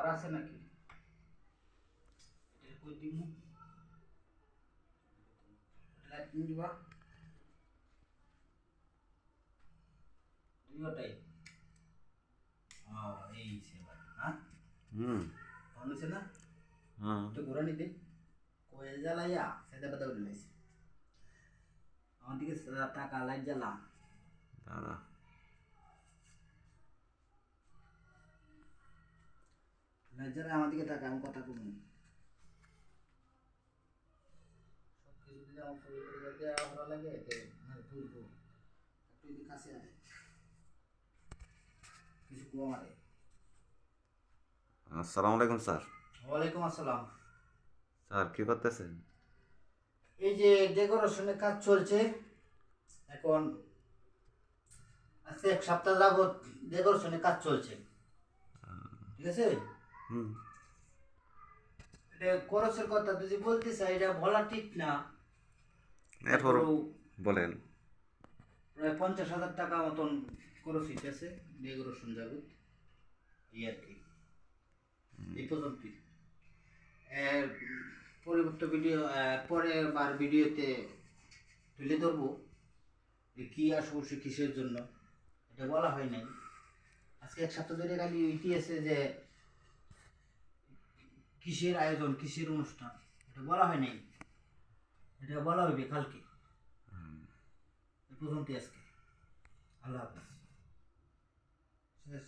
পাওয়ার আছে নাকি এটা কই দিমু লাইট দিবা দুইটাই এই সেবা হ্যাঁ অনুছে না তো ঘোরা নিতে কোয়েল জ্বালাইয়া সেটা কথা বলে লাইছে আমার দিকে টাকা লাইট জ্বালাম দাদা লাইট জ্বালা আমার দিকে টাকা আমি কথা কমু সব কিছু দিলে আমার পরিবারকে ভালো লাগে এতে তুলবো একটু যদি কাছে আয় কিছু কুয়া মারে আসসালামু আলাইকুম স্যার। ওয়ালাইকুম আসসালাম। স্যার কি করতেছেন? এই যে ডেকোরেশনের কাজ চলছে এখন আজকে 1 সপ্তাহ যাবত ডেকোরেশনের কাজ চলছে ঠিক আছে এটা খরচের কথা যদি বলতে চাই এটা বলা ঠিক না এরপর বলেন। প্রায় 50,000 টাকা মতন খরচ হইতেছে ডেকোরেশন যাবত এই আর কি এই পর্যন্তই পরবর্তী ভিডিও পরের বার ভিডিওতে তুলে ধরবো যে কী আসবো কিসের জন্য এটা বলা হয় নাই আজকে 1 সপ্তাহ ধরে খালি ইতিহাসে যে কিসের আয়োজন কিসের অনুষ্ঠান এটা বলা হয় নাই এটা বলা হইবে কালকে এই পর্যন্তই আজকে আল্লাহ হাফেজ শেষ